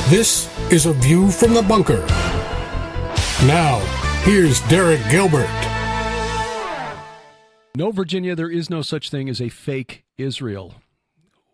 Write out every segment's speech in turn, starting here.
This is A View from the Bunker. Now, here's Derek Gilbert. No, Virginia, there is no such thing as a fake Israel.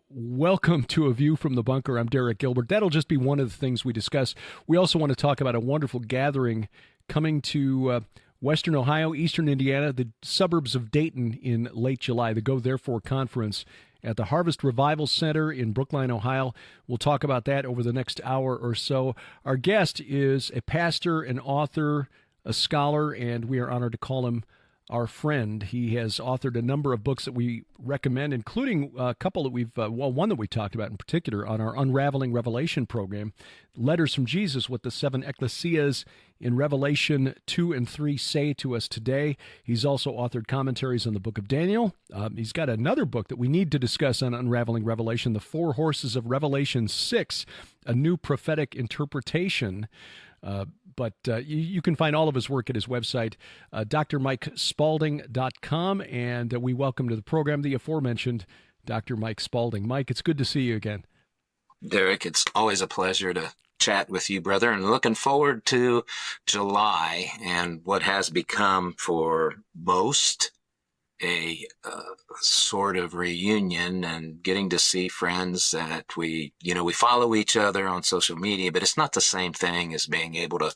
Welcome to A View from the Bunker. I'm Derek Gilbert. That'll just be one of the things we discuss. We also want to talk about a wonderful gathering coming to Western Ohio, Eastern Indiana, the suburbs of Dayton in late July, the Go Therefore Conference at the Harvest Revival Center in Brookline, Ohio. We'll talk about that over the next hour or so. Our guest is a pastor, an author, a scholar, and we are honored to call him our friend. He has authored a number of books that we recommend, including a couple that one that we talked about in particular on our Unraveling Revelation program, Letters from Jesus, what the seven ecclesias in Revelation 2 and 3 say to us today. He's also authored commentaries on the book of Daniel. He's got another book that we need to discuss on Unraveling Revelation, The Four Horses of Revelation 6, a new prophetic interpretation. But you can find all of his work at his website, drmikespalding.com, and we welcome to the program the aforementioned Dr. Mike Spalding. Mike, it's good to see you again. Derek, it's always a pleasure to chat with you, brother, and looking forward to July and what has become for most a sort of reunion and getting to see friends that we follow each other on social media, but it's not the same thing as being able to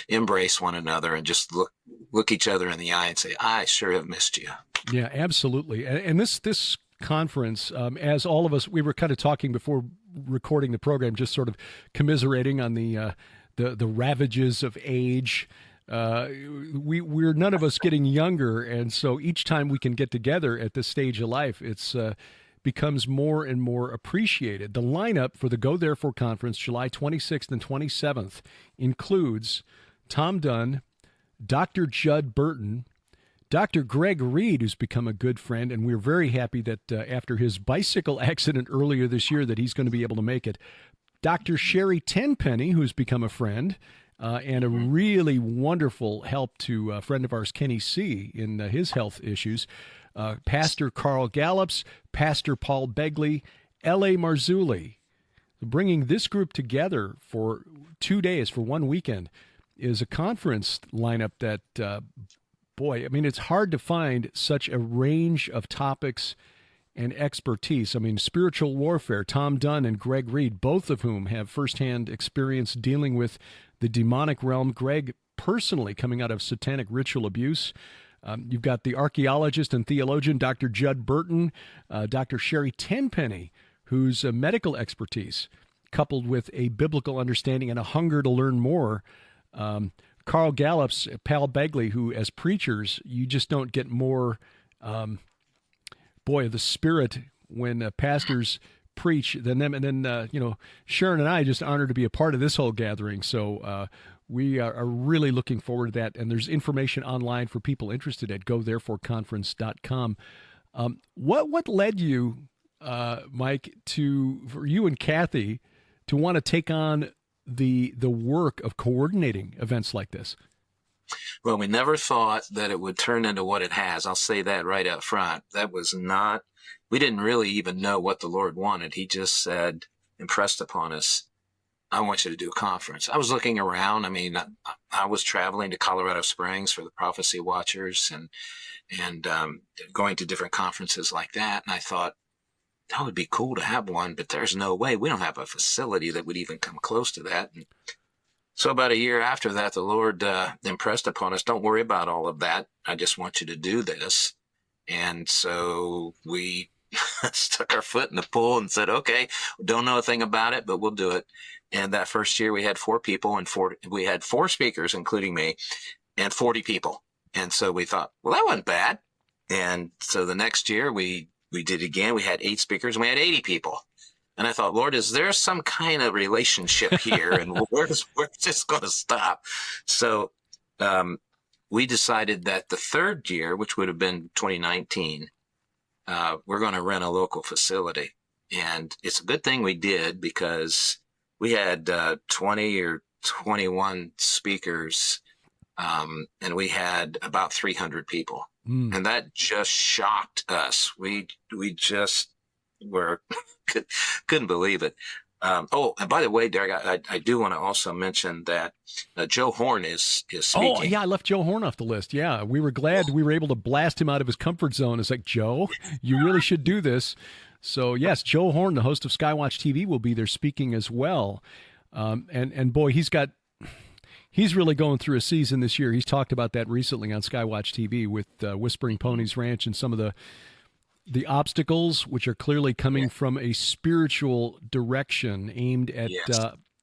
embrace one another and just look each other in the eye and say, I sure have missed you. Yeah, absolutely. And this conference, as all of us, we were kind of talking before recording the program, just sort of commiserating on the ravages of age. We're none of us getting younger, and so each time we can get together at this stage of life, it's becomes more and more appreciated. The lineup for the Go Therefore Conference, July 26th and 27th, includes Tom Dunn, Dr. Judd Burton, Dr. Greg Reed, who's become a good friend, and we're very happy that after his bicycle accident earlier this year that he's going to be able to make it. Dr. Sherry Tenpenny, who's become a friend, and a really wonderful help to a friend of ours, Kenny C., in his health issues. Pastor Carl Gallups, Pastor Paul Begley, L.A. Marzulli. Bringing this group together for 2 days, for one weekend, is a conference lineup that, it's hard to find such a range of topics and expertise. Spiritual warfare, Tom Dunn and Greg Reed, both of whom have firsthand experience dealing with the demonic realm. Greg personally coming out of satanic ritual abuse. You've got the archaeologist and theologian, Dr. Judd Burton, Dr. Sherry Tenpenny, whose medical expertise, coupled with a biblical understanding and a hunger to learn more. Carl Gallups, Pal Begley, who as preachers, you just don't get more, the spirit when pastors preach than them. And then, Sharon and I just honored to be a part of this whole gathering. So we are really looking forward to that. And there's information online for people interested at gothereforeconference.com. What led you, Mike, for you and Kathy to want to take on the work of coordinating events like this? Well, we never thought that it would turn into what it has. I'll say that right up front. We didn't really even know what the Lord wanted. He just said, impressed upon us, I want you to do a conference. I was looking around. I was traveling to Colorado Springs for the Prophecy Watchers and going to different conferences like that. And I thought, that would be cool to have one, but there's no way. We don't have a facility that would even come close to that. And so about a year after that, the Lord impressed upon us, don't worry about all of that. I just want you to do this. And so we stuck our foot in the pool and said, okay, we don't know a thing about it, but we'll do it. And that first year we had 4 people we had 4 speakers, including me, and 40 people. And so we thought, well, that wasn't bad. And so the next year we did it again. We had 8 speakers and we had 80 people. And I thought, Lord, is there some kind of relationship here? And where's this going to stop? So we decided that the third year, which would have been 2019, we're going to rent a local facility. And it's a good thing we did, because we had 20 or 21 speakers, and we had about 300 people. And that just shocked us. We just couldn't believe it. And by the way, Derek, I do want to also mention that Joe Horn is speaking. Oh, yeah, I left Joe Horn off the list. Yeah, we were glad we were able to blast him out of his comfort zone. It's like, Joe, you really should do this. So, yes, Joe Horn, the host of Skywatch TV, will be there speaking as well. And boy, he's really going through a season this year. He's talked about that recently on Skywatch TV with Whispering Ponies Ranch and some of the obstacles, which are clearly coming from a spiritual direction aimed at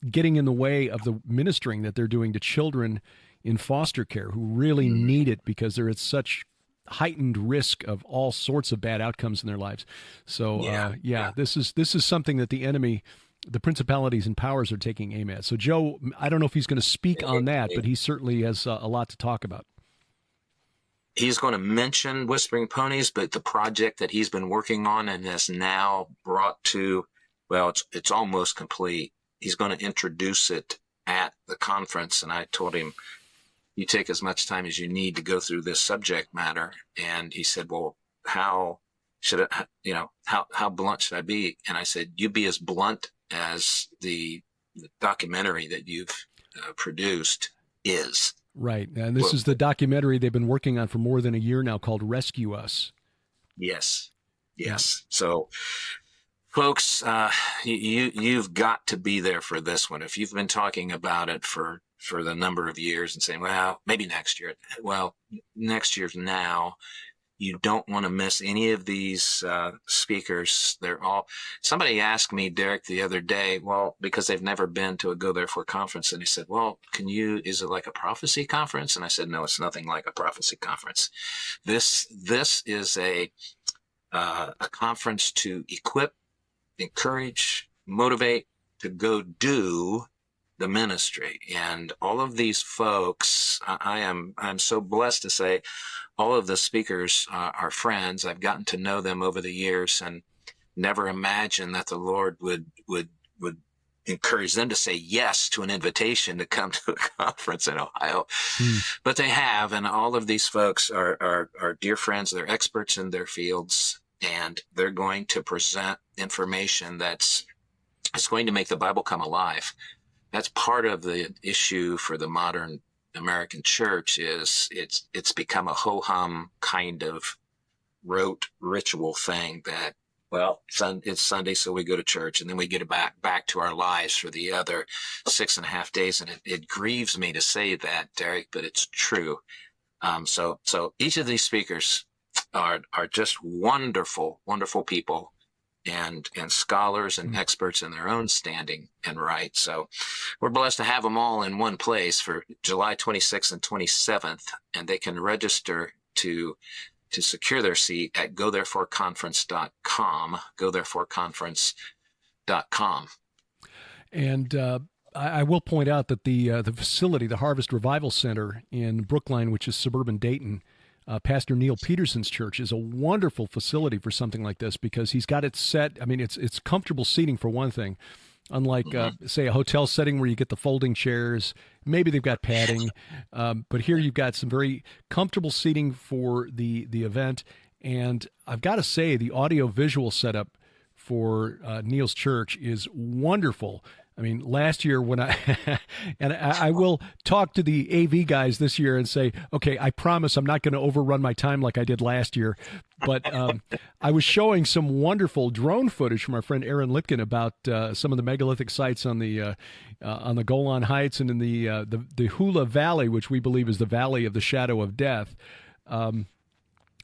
getting in the way of the ministering that they're doing to children in foster care who really need it because they're at such heightened risk of all sorts of bad outcomes in their lives. So, this is something that the enemy, the principalities and powers, are taking aim at. So, Joe, I don't know if he's going to speak on that, but he certainly has a lot to talk about. He's going to mention Whispering Ponies, but the project that he's been working on and has now brought to, well, it's almost complete. He's going to introduce it at the conference. And I told him, you take as much time as you need to go through this subject matter. And he said, well, how should I, how blunt should I be? And I said, you be as blunt as the documentary that you've produced is. Right. And this is the documentary they've been working on for more than a year now called Rescue Us. Yes. So, folks, you've got to be there for this one. If you've been talking about it for the number of years and saying, well, maybe next year. Well, next year's now. You don't want to miss any of these speakers. Somebody asked me, Derek, the other day, well, because they've never been to a Go Therefore conference. And he said, well, is it like a prophecy conference? And I said, no, it's nothing like a prophecy conference. This is a conference to equip, encourage, motivate, to go do the ministry. And all of these folks, I'm so blessed to say, all of the speakers are friends. I've gotten to know them over the years and never imagined that the Lord would encourage them to say yes to an invitation to come to a conference in Ohio. But they have, and all of these folks are dear friends. They're experts in their fields, and they're going to present information that's going to make the Bible come alive. That's part of the issue for the modern American church is it's become a ho-hum kind of rote ritual thing that, well, it's Sunday, so we go to church, and then we get back to our lives for the other 6.5 days. And it grieves me to say that, Derek, but it's true. So each of these speakers are just wonderful, wonderful people. And scholars and experts in their own standing and right. So we're blessed to have them all in one place for July 26th and 27th, and they can register to secure their seat at gothereforeconference.com, gothereforeconference.com. And I will point out that the facility, the Harvest Revival Center in Brookline, which is suburban Dayton, Pastor Neil Peterson's church, is a wonderful facility for something like this because he's got it set. I mean, it's comfortable seating for one thing, unlike, say, a hotel setting where you get the folding chairs. Maybe they've got padding, but here you've got some very comfortable seating for the event. And I've got to say, the audio-visual setup for Neil's church is wonderful. I mean, last year when I will talk to the AV guys this year and say, okay, I promise I'm not going to overrun my time like I did last year. But I was showing some wonderful drone footage from our friend Aaron Litkin about some of the megalithic sites on the Golan Heights and in the Hula Valley, which we believe is the Valley of the Shadow of Death. And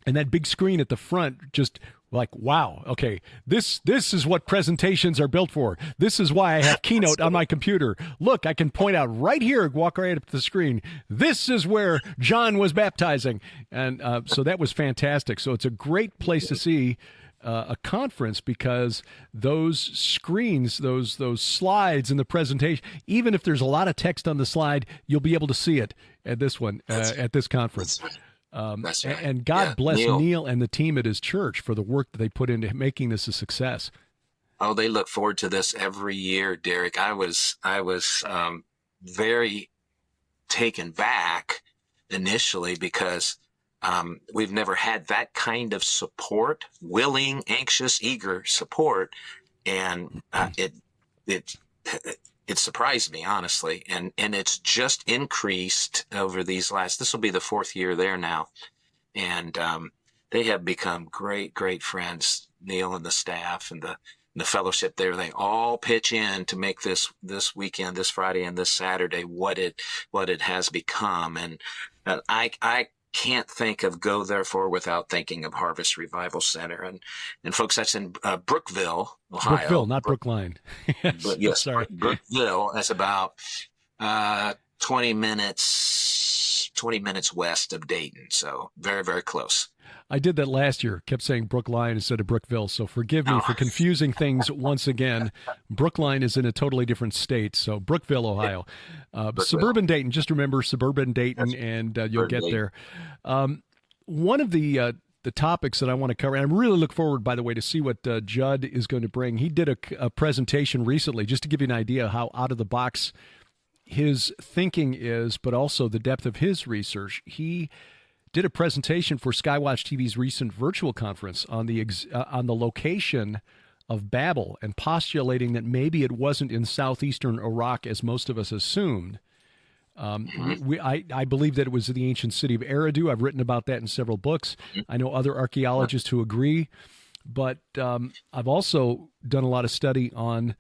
that big screen at the front, just like, wow, okay, this is what presentations are built for. This is why I have Keynote on my computer. Look, I can point out right here, walk right up to the screen. This is where John was baptizing. And so that was fantastic. So it's a great place to see a conference because those screens, those slides in the presentation, even if there's a lot of text on the slide, you'll be able to see it at this one, at this conference. That's right. And God bless Neil and the team at his church for the work that they put into making this a success. Oh, they look forward to this every year, Derek. I was very taken back initially because we've never had that kind of support, willing, anxious, eager support, and it it surprised me, honestly, and it's just increased over these last. This will be the fourth year there now, and they have become great friends. Neil and the staff and the fellowship there, they all pitch in to make this weekend, this Friday and this Saturday, what it has become. And I can't think of Go Therefore without thinking of Harvest Revival Center. And folks, that's in Brookville, Ohio. Brookville, not Brookline. Yes, sorry. Brookville. That's about 20 minutes west of Dayton. So very close. I did that last year, kept saying Brookline instead of Brookville, so forgive me for confusing things once again. Brookline is in a totally different state, so Brookville, Ohio. Suburban Dayton, just remember suburban Dayton, and you'll get there. One of the topics that I want to cover, and I really look forward, by the way, to see what Judd is going to bring. He did a presentation recently, just to give you an idea how out of the box his thinking is, but also the depth of his research. He did a presentation for Skywatch TV's recent virtual conference on the location of Babel, and postulating that maybe it wasn't in southeastern Iraq as most of us assumed. I believe that it was the ancient city of Eridu. I've written about that in several books. I know other archaeologists who agree, but I've also done a lot of study on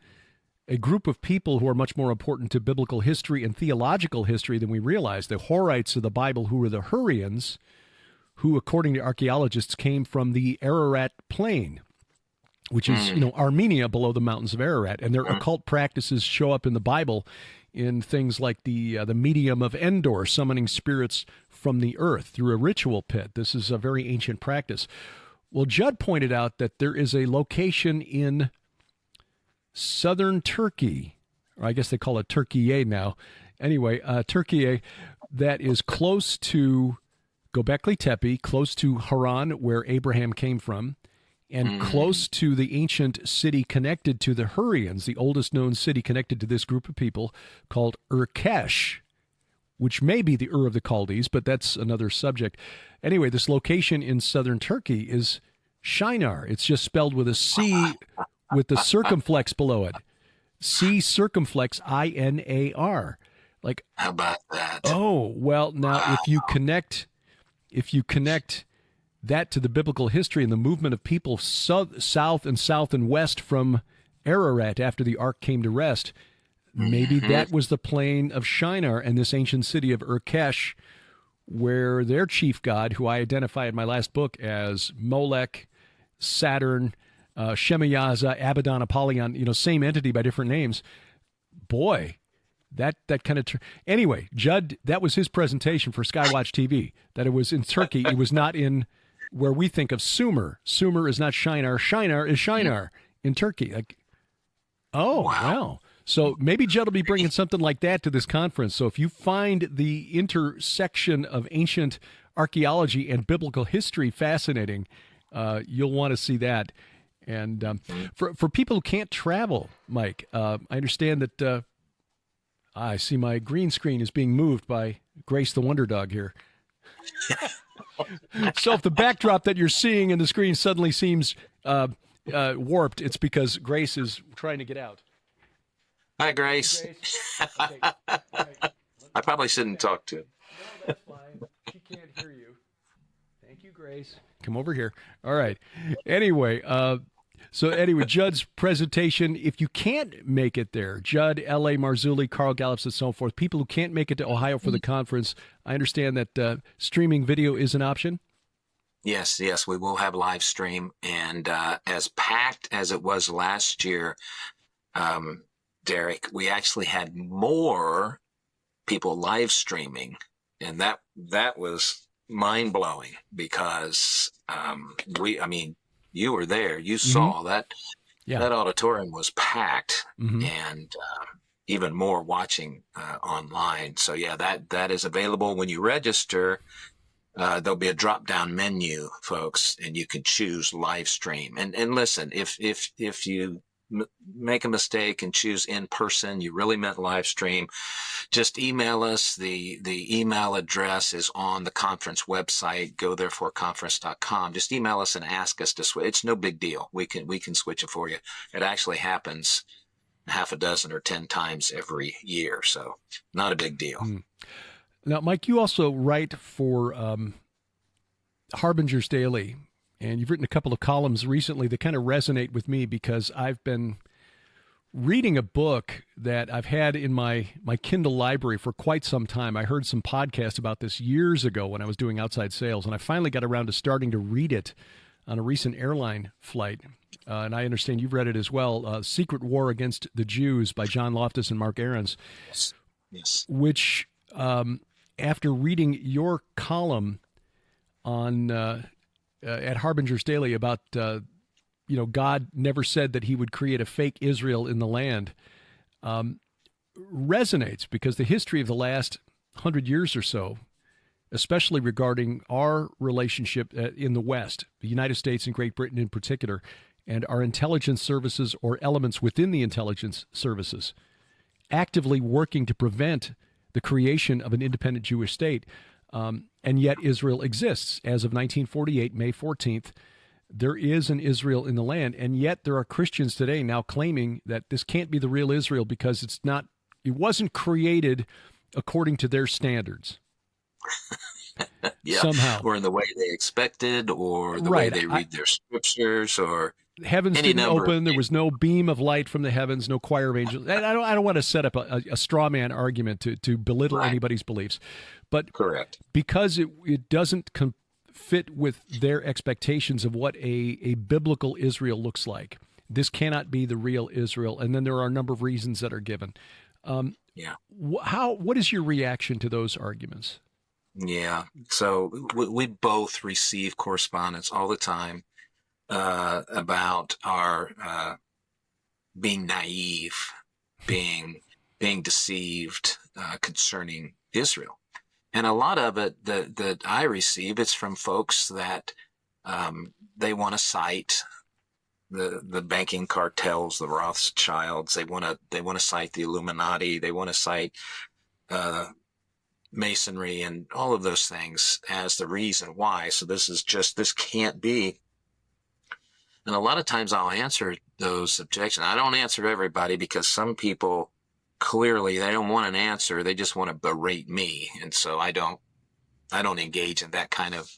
a group of people who are much more important to biblical history and theological history than we realize. The Horites of the Bible, who were the Hurrians, who, according to archaeologists, came from the Ararat Plain, which is, Armenia below the mountains of Ararat. And their occult practices show up in the Bible in things like the medium of Endor, summoning spirits from the earth through a ritual pit. This is a very ancient practice. Well, Judd pointed out that there is a location in southern Turkey, or I guess they call it Turkey now. Anyway, Turkey, that is close to Göbekli Tepe, close to Haran, where Abraham came from, and close to the ancient city connected to the Hurrians, the oldest known city connected to this group of people, called Urkesh, which may be the Ur of the Chaldees, but that's another subject. Anyway, this location in southern Turkey is Shinar. It's just spelled with a C with the circumflex below it. C circumflex I-N-A-R. Like, how about that? Oh, well, now if you connect that to the biblical history and the movement of people south and west from Ararat after the ark came to rest, maybe that was the plain of Shinar and this ancient city of Urkesh, where their chief god, who I identify in my last book as Molech, Saturn, Shemayaza, Abaddon, Apollyon, same entity by different names. Boy, that kind of... Anyway, Judd, that was his presentation for Skywatch TV, that it was in Turkey. It was not in where we think of Sumer. Sumer is not Shinar. Shinar is Shinar in Turkey. Like, oh, wow. So maybe Judd will be bringing something like that to this conference. So if you find the intersection of ancient archaeology and biblical history fascinating, you'll want to see that. And for people who can't travel, Mike, I understand that I see my green screen is being moved by Grace the Wonder Dog here. So if the backdrop that you're seeing in the screen suddenly seems warped, it's because Grace is trying to get out. Hi, Grace. Hey, Grace. Okay. All right. I probably shouldn't talk to him. No, that's fine. She can't hear you. Thank you, Grace. Come over here. All right. Anyway, Judd's presentation, if you can't make it there, Judd, L.A. Marzulli, Carl Gallups, and so forth, people who can't make it to Ohio for the conference, I understand that streaming video is an option? Yes, we will have live stream. And as packed as it was last year, Derek, we actually had more people live streaming. And that was mind-blowing because you were there. You saw that auditorium was packed, and even more watching online. So that is available when you register. There'll be a drop-down menu, folks, and you can choose live stream. And listen, if you make a mistake and choose in person, you really meant live stream, just email us. The email address is on the conference website, gothereforeconference.com. Just email us and ask us to switch. It's no big deal. We can switch it for you. It actually happens half a dozen or 10 times every year. So not a big deal. Now, Mike, you also write for Harbinger's Daily, and you've written a couple of columns recently that kind of resonate with me because I've been reading a book that I've had in my Kindle library for quite some time. I heard some podcasts about this years ago when I was doing outside sales, and I finally got around to starting to read it on a recent airline flight. And I understand you've read it as well, Secret War Against the Jews by John Loftus and Mark Ahrens. Yes. Which, after reading your column on at Harbinger's Daily about God never said that he would create a fake Israel in the land, resonates because the history of the last 100 years or so, especially regarding our relationship in the West, the United States and Great Britain in particular, and our intelligence services or elements within the intelligence services, actively working to prevent the creation of an independent Jewish state. And yet Israel exists. As of 1948, May 14th, there is an Israel in the land, and yet there are Christians today now claiming that this can't be the real Israel because it wasn't created according to their standards. Yeah. Somehow. Or in the way they expected, or the Right. way they read their scriptures, or heavens any didn't number open. of There was no beam of light from the heavens, no choir of angels. And I don't want to set up a straw man argument to belittle Right. anybody's beliefs, but Correct. because it doesn't fit with their expectations of what a biblical Israel looks like. This cannot be the real Israel. And then there are a number of reasons that are given. Yeah. What is your reaction to those arguments? Yeah. So we both receive correspondence all the time about our being naive, being deceived concerning Israel. And a lot of it that I receive, it's from folks that they want to cite the banking cartels, the Rothschilds. They want to cite the Illuminati. They want to cite Masonry and all of those things as the reason why. So this can't be. And a lot of times I'll answer those objections. I don't answer everybody because some people clearly they don't want an answer. They just want to berate me. And so I don't engage in that kind of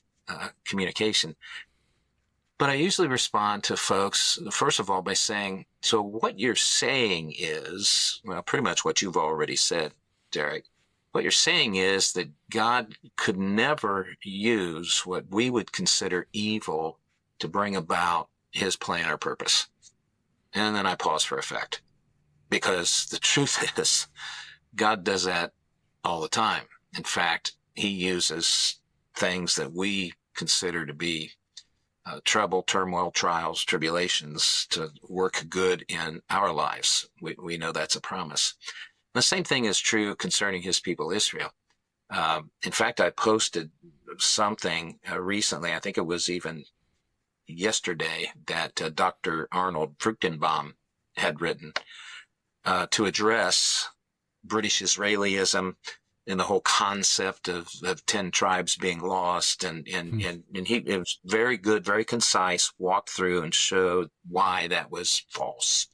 communication. But I usually respond to folks, first of all, by saying, so what you're saying is, well, pretty much what you've already said, Derek. What you're saying is that God could never use what we would consider evil to bring about his plan or purpose. And then I pause for effect. Because the truth is, God does that all the time. In fact, he uses things that we consider to be trouble, turmoil, trials, tribulations to work good in our lives. We know that's a promise. The same thing is true concerning his people, Israel. In fact, I posted something recently, I think it was even yesterday, that Dr. Arnold Fruchtenbaum had written to address British Israelism and the whole concept of 10 tribes being lost. And it was very good, very concise, walked through and showed why that was false.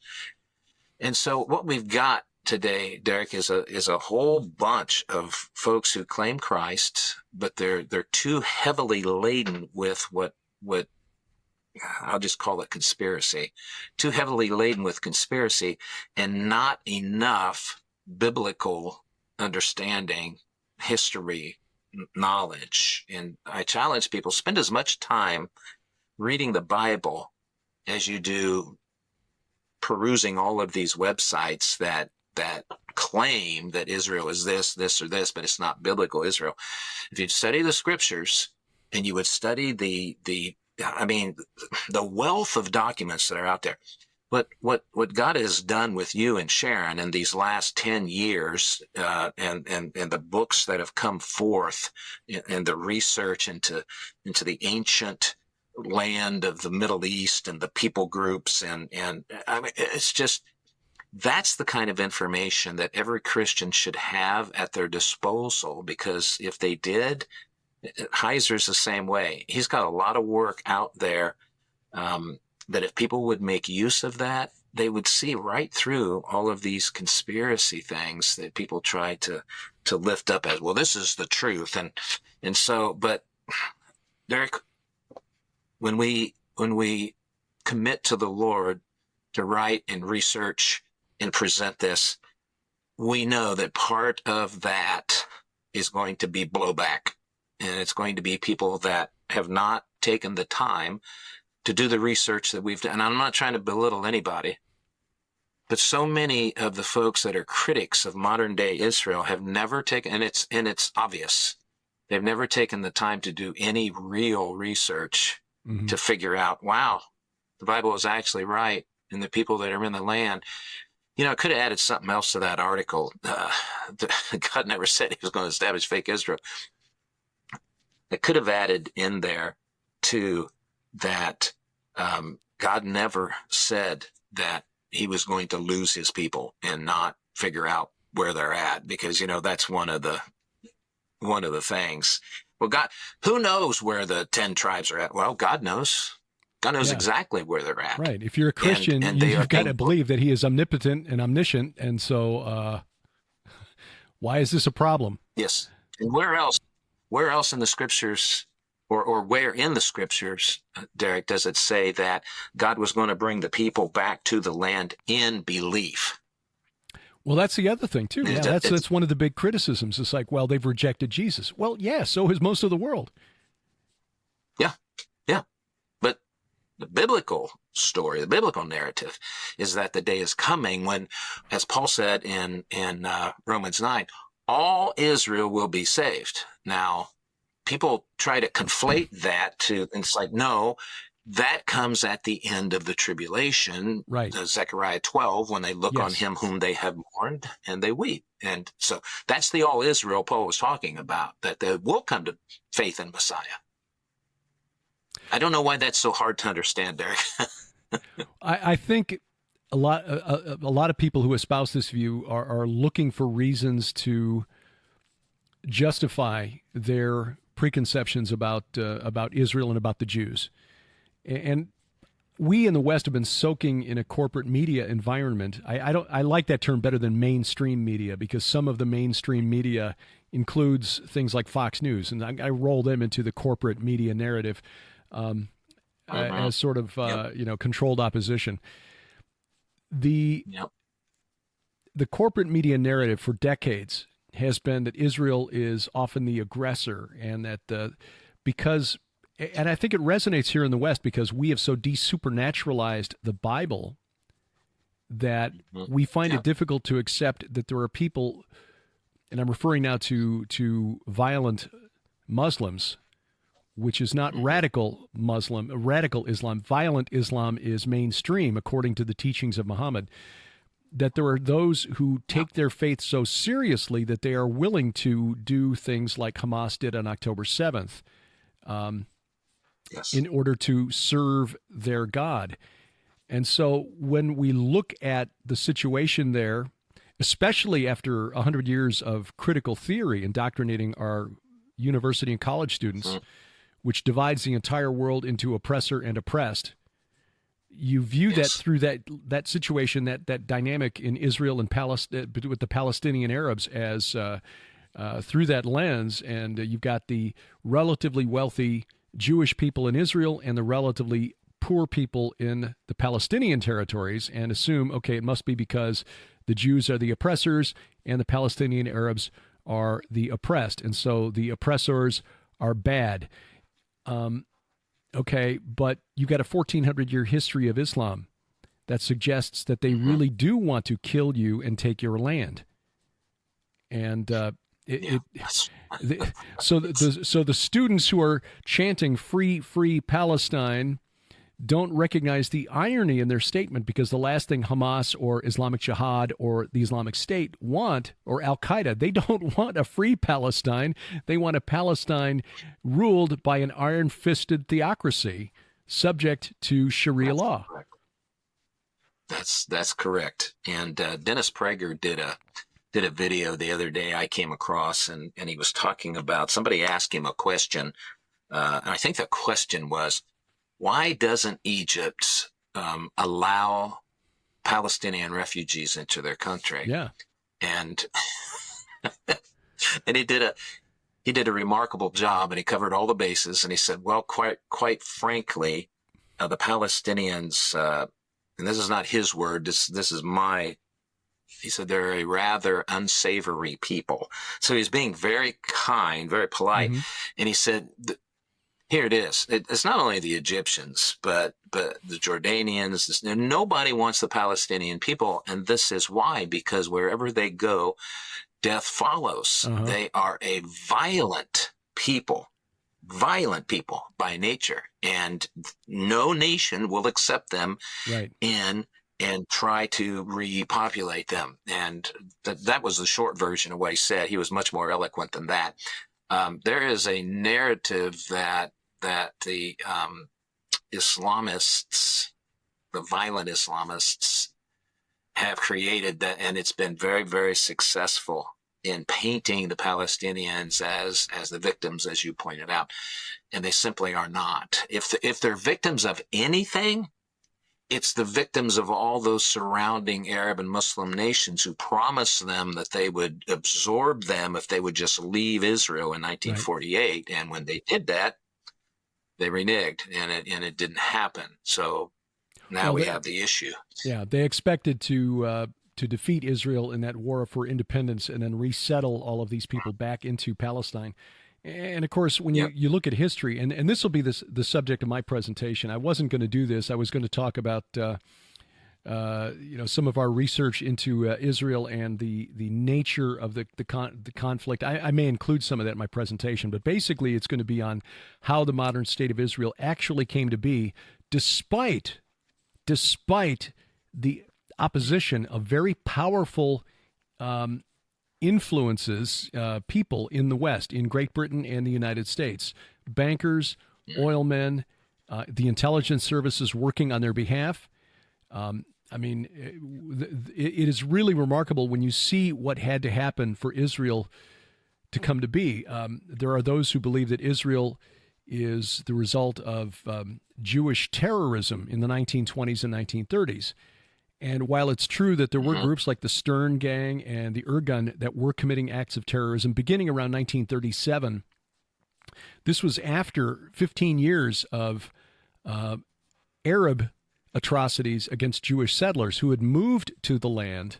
And so what we've got today, Derek, is a whole bunch of folks who claim Christ, but they're too heavily laden with what I'll just call it conspiracy, too heavily laden with conspiracy and not enough biblical understanding, history, knowledge. And I challenge people, spend as much time reading the Bible as you do perusing all of these websites that claim that Israel is this, or this, but it's not biblical Israel. If you'd study the scriptures and you would study the wealth of documents that are out there, what God has done with you and Sharon in these last 10 years, and the books that have come forth and the research into the ancient land of the Middle East and the people groups, and I mean, it's just, that's the kind of information that every Christian should have at their disposal, because if they did, Heiser's the same way. He's got a lot of work out there, that if people would make use of that, they would see right through all of these conspiracy things that people try to lift up as, well, this is the truth. And so, but Derek, when we commit to the Lord to write and research and present this, we know that part of that is going to be blowback, and it's going to be people that have not taken the time to do the research that we've done. And I'm not trying to belittle anybody, but so many of the folks that are critics of modern day Israel have never taken, and it's obvious, they've never taken the time to do any real research to figure out, wow, the Bible is actually right, and the people that are in the land. I could have added something else to that article. God never said he was going to establish fake Israel. I could have added in there, too, that God never said that he was going to lose his people and not figure out where they're at, because, that's one of the things. Well, God, who knows where the 10 tribes are at? Well, God knows. God knows exactly where they're at. Right. If you're a Christian, and you've got to believe that he is omnipotent and omniscient. And so why is this a problem? Yes. And where else in the scriptures, or where in the scriptures, Derek, does it say that God was going to bring the people back to the land in belief? Well, that's the other thing, too. Yeah, that's one of the big criticisms. It's like, well, they've rejected Jesus. Well, yeah, so has most of the world. Yeah. But the biblical story, the biblical narrative, is that the day is coming when, as Paul said in Romans 9, all Israel will be saved. Now, people try to conflate that and it's like, no, that comes at the end of the tribulation, right? Zechariah 12, when they look on him whom they have mourned and they weep. And so that's the all Israel Paul was talking about, that they will come to faith in Messiah. I don't know why that's so hard to understand, Derek. I think a lot of people who espouse this view are looking for reasons to justify their preconceptions about Israel and about the Jews. And we in the West have been soaking in a corporate media environment. I like that term better than mainstream media, because some of the mainstream media includes things like Fox News, and I roll them into the corporate media narrative as sort of controlled opposition. The corporate media narrative for decades has been that Israel is often the aggressor, and that because. And I think it resonates here in the West because we have so desupernaturalized the Bible that we find it difficult to accept that there are people, and I'm referring now to violent Muslims, which is not radical Islam. Violent Islam is mainstream according to the teachings of Muhammad. That there are those who take their faith so seriously that they are willing to do things like Hamas did on October 7th. In order to serve their God. And so when we look at the situation there, especially after 100 years of critical theory indoctrinating our university and college students, which divides the entire world into oppressor and oppressed, you view that through that situation, that dynamic in Israel and Palestine with the Palestinian Arabs as through that lens, and you've got the relatively wealthy Jewish people in Israel and the relatively poor people in the Palestinian territories, and assume, okay, it must be because the Jews are the oppressors and the Palestinian Arabs are the oppressed, and so the oppressors are bad. Okay, but you've got a 1,400-year history of Islam that suggests that they really do want to kill you and take your land. And so the students who are chanting "Free, Free Palestine" don't recognize the irony in their statement, because the last thing Hamas or Islamic Jihad or the Islamic State want, or Al-Qaeda, they don't want a free Palestine. They want a Palestine ruled by an iron-fisted theocracy subject to Sharia law. That's correct. And Dennis Prager did a video the other day I came across, and he was talking about, somebody asked him a question, and I think the question was, why doesn't Egypt allow Palestinian refugees into their country. Yeah. And and he did a remarkable job, and he covered all the bases. And he said, well, quite frankly, the Palestinians, and this is not his word, this is my. He said they're a rather unsavory people. So he's being very kind, very polite, and he said, here it is. It's not only the Egyptians, but the Jordanians. Nobody wants the Palestinian people, and this is why, because wherever they go, death follows. They are a violent people by nature, and no nation will accept them in and try to repopulate them. And that was the short version of what he said. He was much more eloquent than that. There is a narrative that the Islamists, the violent Islamists, have created, that, and it's been very, very successful in painting the Palestinians as the victims, as you pointed out, and they simply are not. If they're victims of anything, it's the victims of all those surrounding Arab and Muslim nations who promised them that they would absorb them if they would just leave Israel in 1948. And when they did that, they reneged, and it didn't happen. So now we have the issue. Yeah, they expected to defeat Israel in that war for independence and then resettle all of these people back into Palestine. And of course, when you look at history, and this will be the subject of my presentation. I wasn't going to do this. I was going to talk about some of our research into Israel and the nature of the conflict. I may include some of that in my presentation, but basically it's going to be on how the modern state of Israel actually came to be, despite the opposition of very powerful influences, people in the West, in Great Britain and the United States, bankers, oil men, the intelligence services working on their behalf. I mean, it is really remarkable when you see what had to happen for Israel to come to be. There are those who believe that Israel is the result of Jewish terrorism in the 1920s and 1930s. And while it's true that there were groups like the Stern Gang and the Irgun that were committing acts of terrorism beginning around 1937, this was after 15 years of Arab atrocities against Jewish settlers who had moved to the land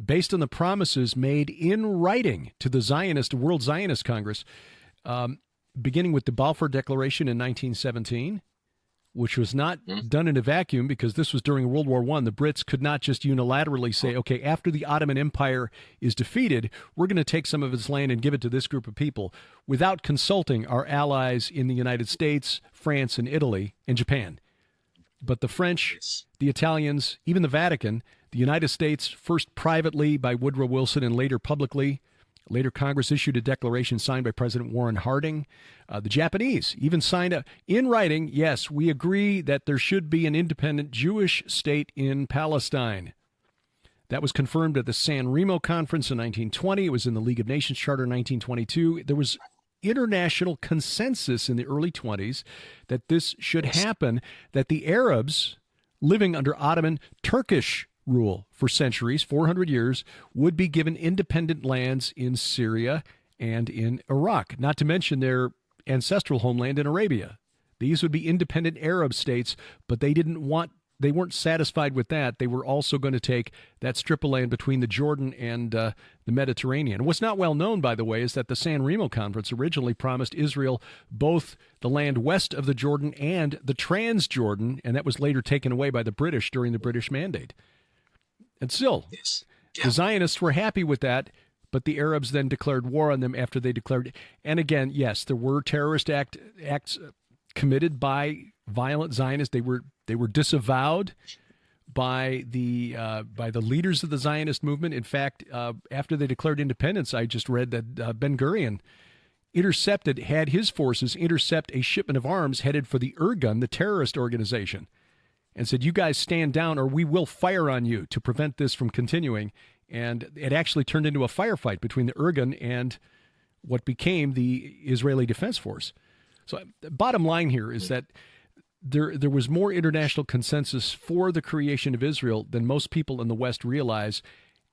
based on the promises made in writing to the World Zionist Congress, beginning with the Balfour Declaration in 1917, which was not done in a vacuum because this was during World War I. The Brits could not just unilaterally say, okay, after the Ottoman Empire is defeated, we're going to take some of its land and give it to this group of people without consulting our allies in the United States, France, and Italy, and Japan. But the French, the Italians, even the Vatican, the United States, first privately by Woodrow Wilson and later publicly. Later, Congress issued a declaration signed by President Warren Harding. The Japanese even signed in writing, yes, we agree that there should be an independent Jewish state in Palestine. That was confirmed at the San Remo Conference in 1920. It was in the League of Nations Charter in 1922. There was international consensus in the early 20s that this should happen, that the Arabs living under Ottoman Turkish rule for centuries, 400 years, would be given independent lands in Syria and in Iraq, not to mention their ancestral homeland in Arabia. These would be independent Arab states, but they weren't satisfied with that. They were also going to take that strip of land between the Jordan and the Mediterranean. What's not well known, by the way, is that the San Remo Conference originally promised Israel both the land west of the Jordan and the Transjordan, and that was later taken away by the British during the British Mandate. And still, the Zionists were happy with that, but the Arabs then declared war on them after they declared. And again, yes, there were terrorist acts committed by violent Zionists. They were disavowed by the leaders of the Zionist movement. In fact, after they declared independence, I just read that Ben-Gurion had his forces intercept a shipment of arms headed for the Irgun, the terrorist organization, and said, you guys stand down or we will fire on you to prevent this from continuing. And it actually turned into a firefight between the Irgun and what became the Israeli Defense Force. So bottom line here is that there was more international consensus for the creation of Israel than most people in the West realize.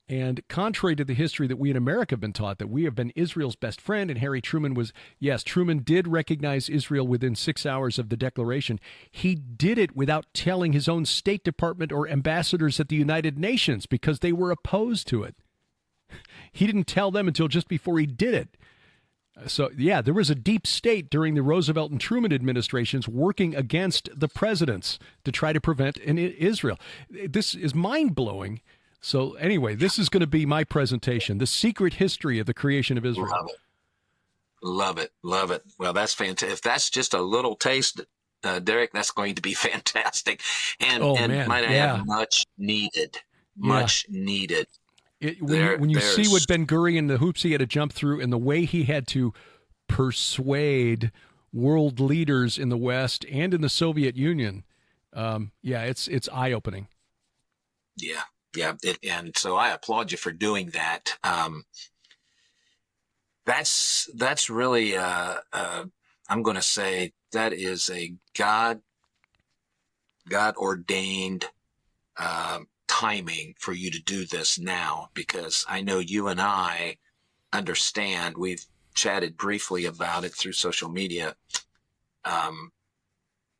And contrary to the history that we in America have been taught, that we have been Israel's best friend, and Harry Truman was, yes, Truman did recognize Israel within 6 hours of the declaration. He did it without telling his own State Department or ambassadors at the United Nations because they were opposed to it. He didn't tell them until just before he did it. So, yeah, there was a deep state during the Roosevelt and Truman administrations working against the presidents to try to prevent Israel. This is mind-blowing. So anyway, this is going to be my presentation, The Secret History of the Creation of Israel. Love it. Love it. Love it. Well, that's fantastic. If that's just a little taste, Derek, that's going to be fantastic. And, might I add, much needed. Much needed. When you see what Ben Gurion, the hoops he had to jump through, and the way he had to persuade world leaders in the West and in the Soviet Union, it's eye-opening. Yeah. Yeah, and so I applaud you for doing that. That's really, I'm going to say that is a God ordained timing for you to do this now, because I know you and I understand. We've chatted briefly about it through social media. The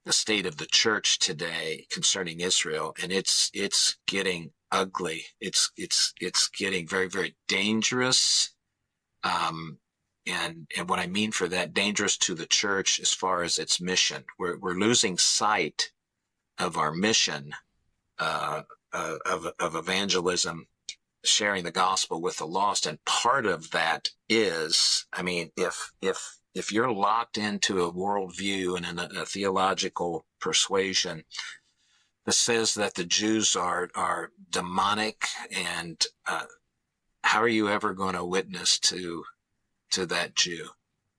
state of the church today concerning Israel, and it's getting ugly. It's getting very, very dangerous. And what I mean for that, dangerous to the church as far as its mission. We're losing sight of our mission of evangelism, sharing the gospel with the lost. And part of that is, I mean, if you're locked into a worldview and a theological persuasion that says that the Jews are demonic, and how are you ever going to witness to that Jew?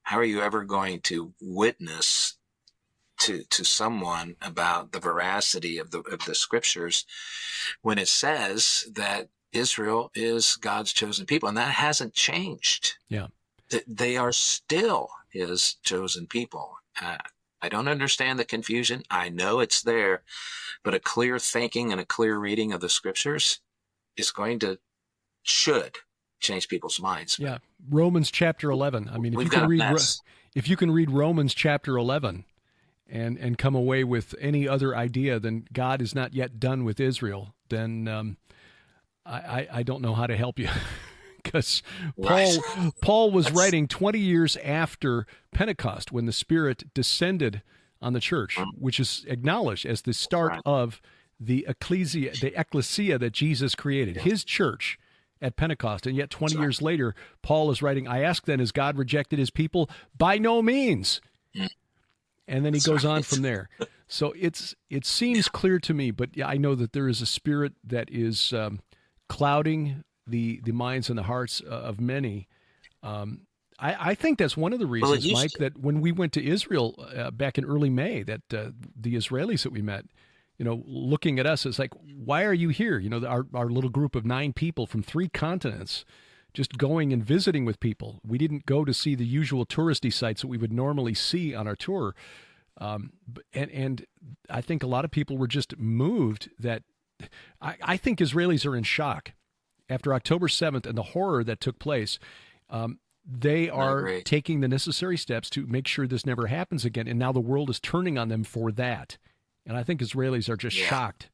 How are you ever going to witness to someone about the veracity of the scriptures when it says that Israel is God's chosen people? And that hasn't changed. Yeah. They are still his chosen people. I don't understand the confusion. I know it's there, but a clear thinking and a clear reading of the scriptures is should change people's minds. Yeah. Romans chapter 11. I mean, if you can read Romans chapter 11 and come away with any other idea than God is not yet done with Israel, then I don't know how to help you. Because Paul was writing 20 years after Pentecost, when the Spirit descended on the church, which is acknowledged as the start of the ecclesia that Jesus created, his church at Pentecost. And yet 20 years later, Paul is writing, I ask then, has God rejected his people? By no means. And then he goes on from there. So it seems clear to me, but I know that there is a spirit that is clouding the minds and the hearts of many. I think that's one of the reasons, Mike, that when we went to Israel back in early May, that the Israelis that we met, looking at us, it's like, why are you here? Our little group of 9 people from 3 continents, just going and visiting with people. We didn't go to see the usual touristy sites that we would normally see on our tour. And I think a lot of people were just moved that I think Israelis are in shock. After October 7th and the horror that took place, they are taking the necessary steps to make sure this never happens again. And now the world is turning on them for that. And I think Israelis are just shocked.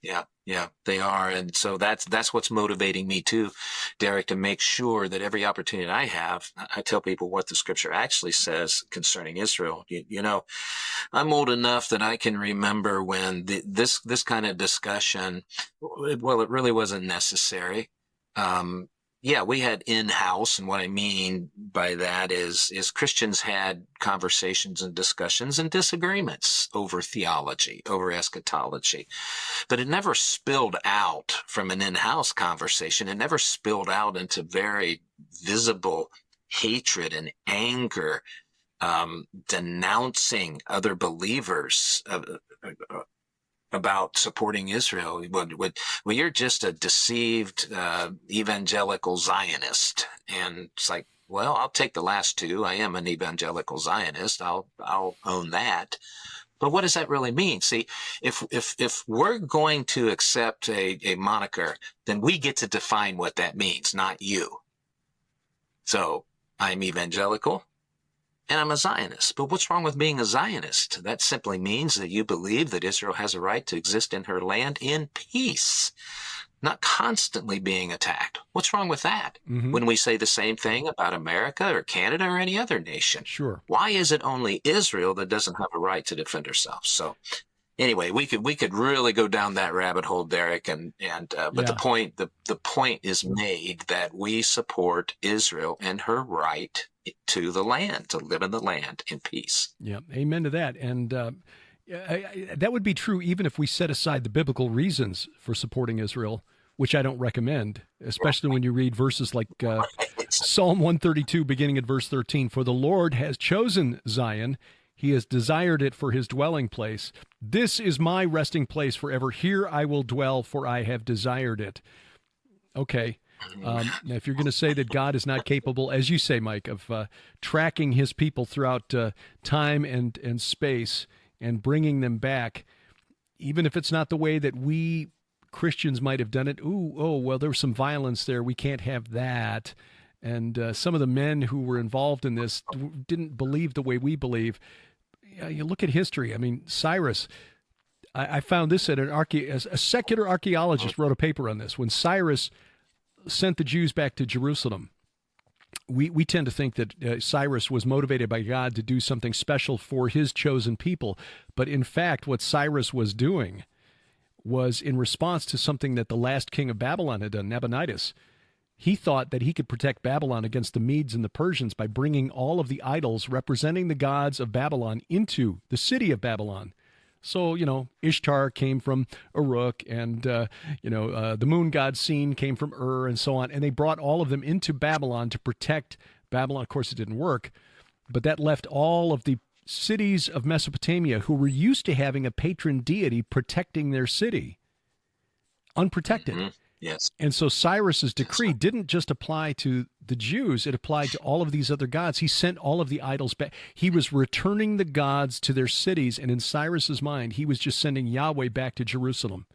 Yeah, they are. And so that's what's motivating me too, Derek, to make sure that every opportunity I have, I tell people what the scripture actually says concerning Israel. I'm old enough that I can remember when this kind of discussion, well, it really wasn't necessary. We had in-house, and what I mean by that is Christians had conversations and discussions and disagreements over theology, over eschatology, but it never spilled out from an in-house conversation. It never spilled out into very visible hatred and anger, denouncing other believers about supporting Israel. Well, you're just a deceived evangelical Zionist. And it's like, Well, I'll take the last two. I am an evangelical Zionist. I'll own that. But what does that really mean? See, if we're going to accept a moniker, then we get to define what that means, not you. So I'm evangelical and I'm a Zionist. But what's wrong with being a Zionist? That simply means that you believe that Israel has a right to exist in her land in peace, not constantly being attacked. What's wrong with that? When we say the same thing about America or Canada or any other nation? Sure. Why is it only Israel that doesn't have a right to defend herself? So anyway, we could really go down that rabbit hole, Derek, but the point is made that we support Israel and her right to the land, to live in the land in peace. Yeah, amen to that. And that would be true even if we set aside the biblical reasons for supporting Israel, which I don't recommend, especially when you read verses like Psalm 132, beginning at verse 13. For the Lord has chosen Zion. He has desired it for his dwelling place. This is my resting place forever. Here I will dwell, for I have desired it. Okay. Now, if you're going to say that God is not capable, as you say, Mike, of tracking his people throughout time and space and bringing them back, even if it's not the way that we Christians might have done it, well, there was some violence there. We can't have that. And some of the men who were involved in this didn't believe the way we believe. You look at history. I mean, Cyrus, I found this at a secular archaeologist wrote a paper on this. When Cyrus sent the Jews back to Jerusalem, we tend to think that Cyrus was motivated by God to do something special for his chosen people. But in fact, what Cyrus was doing was in response to something that the last king of Babylon had done, Nabonidus. He thought that he could protect Babylon against the Medes and the Persians by bringing all of the idols representing the gods of Babylon into the city of Babylon. So, Ishtar came from Uruk, and, the moon god Sin came from Ur, and so on. And they brought all of them into Babylon to protect Babylon. Of course, it didn't work, but that left all of the cities of Mesopotamia, who were used to having a patron deity protecting their city, unprotected. Mm-hmm. Yes. And so Cyrus's decree didn't just apply to the Jews, it applied to all of these other gods. He sent all of the idols back. He was returning the gods to their cities, and in Cyrus's mind, he was just sending Yahweh back to Jerusalem.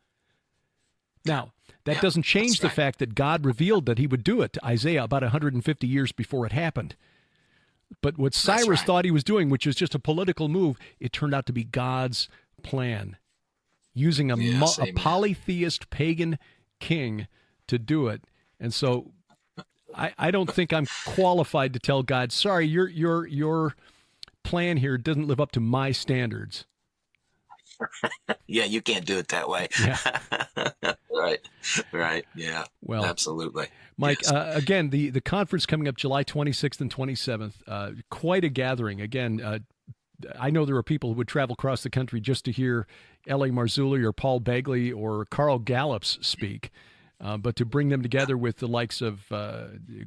Now, that doesn't change the fact that God revealed that he would do it to Isaiah about 150 years before it happened. But what Cyrus thought he was doing, which was just a political move, it turned out to be God's plan, using a polytheist pagan king to do it. And so I don't think I'm qualified to tell God, sorry, your plan here doesn't live up to my standards. Yeah, you can't do it that way. Yeah. Right. Yeah. Well, absolutely. Mike, yes. Again, the conference coming up July 26th and 27th, quite a gathering. Again, I know there are people who would travel across the country just to hear L.A. Marzulli or Paul Begley or Carl Gallups speak, but to bring them together with the likes of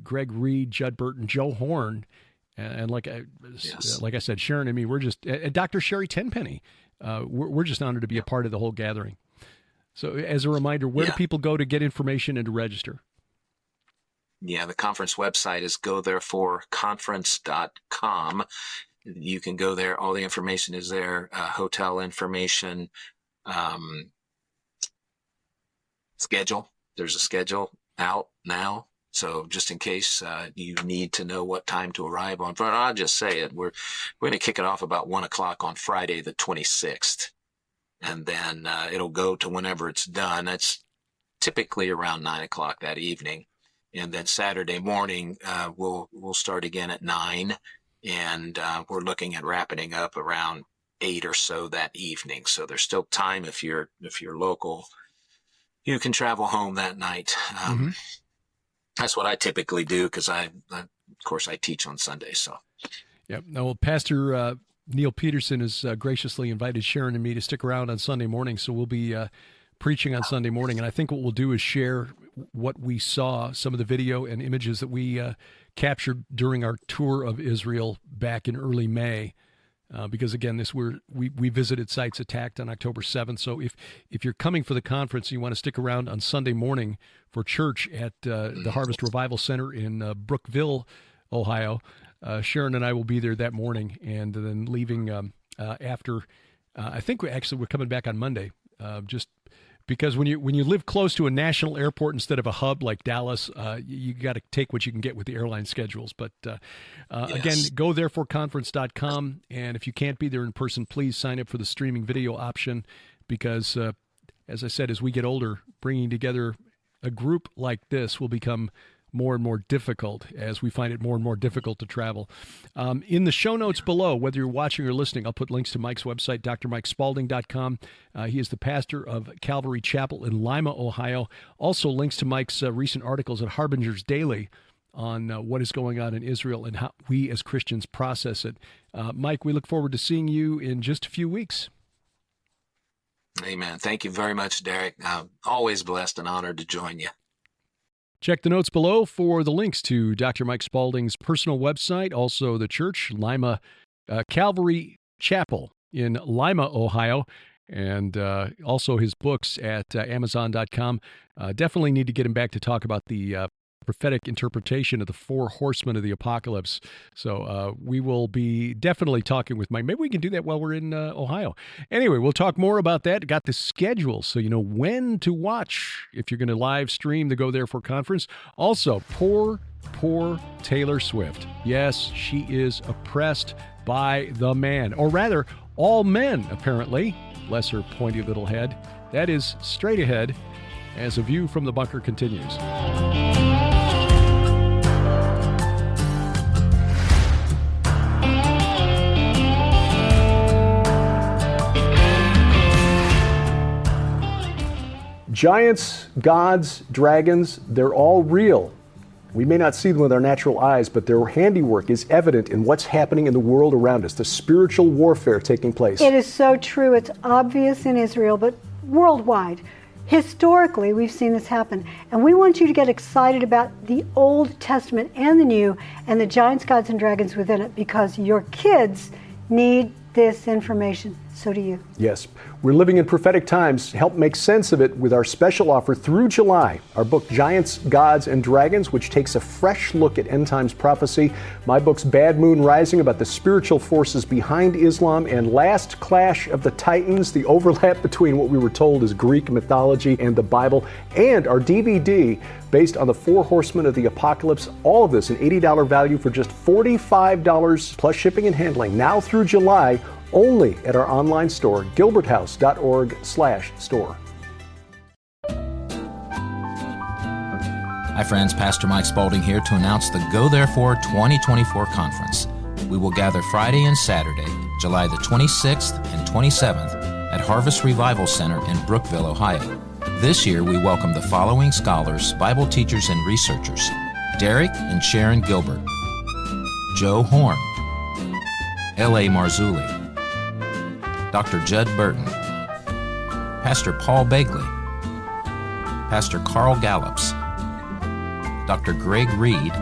Greg Reed, Judd Burton, Joe Horn, and like I said, Sharon and me, we're just Dr. Sherry Tenpenny. We're just honored to be a part of the whole gathering. So as a reminder, where do people go to get information and to register? Yeah, the conference website is gothereforeconference.com. You can go there. All the information is there. Hotel information, schedule. There's a schedule out now. So just in case you need to know what time to arrive on Friday, I'll just say it. We're going to kick it off about 1 o'clock on Friday, the 26th. And then it'll go to whenever it's done. That's typically around 9 o'clock that evening. And then Saturday morning, we'll start again at 9. And we're looking at wrapping up around 8 or so that evening. So there's still time if you're local. You can travel home that night. That's what I typically do because of course, I teach on Sundays. So, yeah. No, Pastor Neil Peterson has graciously invited Sharon and me to stick around on Sunday morning. So we'll be preaching on Sunday morning. And I think what we'll do is share what we saw, some of the video and images that we captured during our tour of Israel back in early May. Because again, we visited sites attacked on October 7th. So if you're coming for the conference and you want to stick around on Sunday morning for church at the Harvest Revival Center in Brookville, Ohio. Sharon and I will be there that morning, and then leaving after. I think we're coming back on Monday. Just because when you live close to a national airport instead of a hub like Dallas, you got to take what you can get with the airline schedules. But Yes. again, go thereforeconference.com, and if you can't be there in person, please sign up for the streaming video option because, as I said, as we get older, bringing together a group like this will become more and more difficult as we find it more and more difficult to travel. In the show notes below, whether you're watching or listening, I'll put links to Mike's website, drmikespalding.com. He is the pastor of Calvary Chapel in Lima, Ohio. Also links to Mike's recent articles at Harbinger's Daily on what is going on in Israel and how we as Christians process it. Mike, we look forward to seeing you in just a few weeks. Amen. Thank you very much, Derek. I'm always blessed and honored to join you. Check the notes below for the links to Dr. Mike Spalding's personal website, also the church, Lima Calvary Chapel in Lima, Ohio, and also his books at Amazon.com. Definitely need to get him back to talk about the prophetic interpretation of the four horsemen of the apocalypse. So we will be definitely talking with Mike. Maybe we can do that while we're in Ohio. Anyway, we'll talk more about that. Got the schedule, so you know when to watch if you're going to live stream the Go Therefore conference. Also, poor Taylor Swift. Yes, she is oppressed by the man, or rather, all men, apparently. Bless her pointy little head. That is straight ahead as A View from the Bunker continues. Giants, gods, dragons, they're all real. We may not see them with our natural eyes, but their handiwork is evident in what's happening in the world around us, the spiritual warfare taking place. It is so true. It's obvious in Israel, but worldwide. Historically, we've seen this happen. And we want you to get excited about the Old Testament and the New and the giants, gods, and dragons within it because your kids need this information. So do you. Yes. We're living in prophetic times. Help make sense of it with our special offer through July. Our book, Giants, Gods, and Dragons, which takes a fresh look at end times prophecy. My book's Bad Moon Rising, about the spiritual forces behind Islam. And Last Clash of the Titans, the overlap between what we were told is Greek mythology and the Bible. And our DVD, based on the four horsemen of the apocalypse. All of this, an $80 value for just $45 plus shipping and handling. Now through July, only at our online store, gilberthouse.org/store. Hi friends, Pastor Mike Spalding here to announce the Go Therefore 2024 conference. We will gather Friday and Saturday, July the 26th and 27th at Harvest Revival Center in Brookville, Ohio. This year we welcome the following scholars, Bible teachers, and researchers: Derek and Sharon Gilbert, Joe Horn, L.A. Marzulli, Dr. Judd Burton, Pastor Paul Begley, Pastor Carl Gallops, Dr. Greg Reed,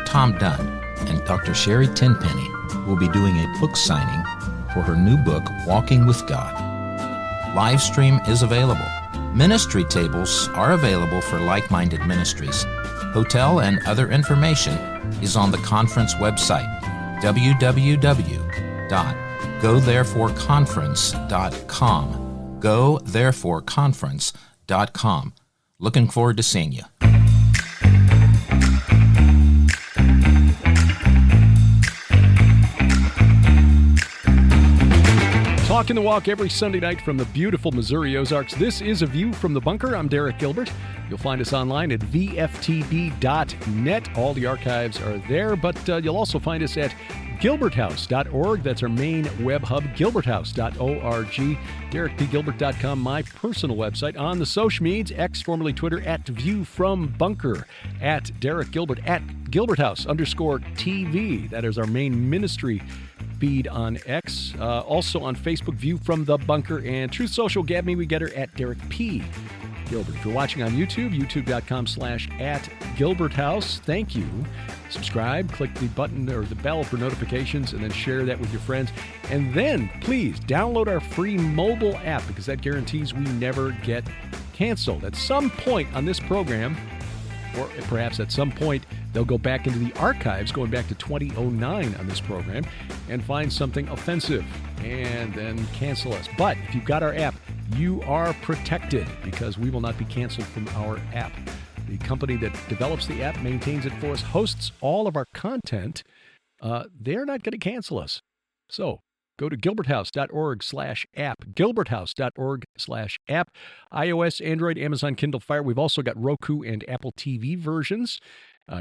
Tom Dunn, and Dr. Sherry Tenpenny will be doing a book signing for her new book, Walking with God. Live stream is available. Ministry tables are available for like-minded ministries. Hotel and other information is on the conference website, www.gothereforeconference.com. GoThereforeConference.com. Looking forward to seeing you. Talking the walk every Sunday night from the beautiful Missouri Ozarks. This is A View from the Bunker. I'm Derek Gilbert. You'll find us online at VFTB.net. All the archives are there, but you'll also find us at gilberthouse.org. That's our main web hub, gilberthouse.org. DerekPGilbert.com, my personal website. On the social medias, X, formerly Twitter, at View from Bunker, at Derek Gilbert, at GilbertHouse_TV. That is our main ministry feed on X. Also on Facebook, View from the Bunker, and Truth Social, Gab me, we get her at Derek P. Gilbert. If you're watching on YouTube, youtube.com/@GilbertHouse. Thank you. Subscribe, click the button or the bell for notifications, and then share that with your friends. And then, please, download our free mobile app because that guarantees we never get canceled. At some point on this program, or perhaps at some point they'll go back into the archives, going back to 2009 on this program, and find something offensive and then cancel us. But if you've got our app, you are protected because we will not be canceled from our app. The company that develops the app, maintains it for us, hosts all of our content. They're not going to cancel us. So go to gilberthouse.org/app, gilberthouse.org/app, iOS, Android, Amazon Kindle Fire. We've also got Roku and Apple TV versions.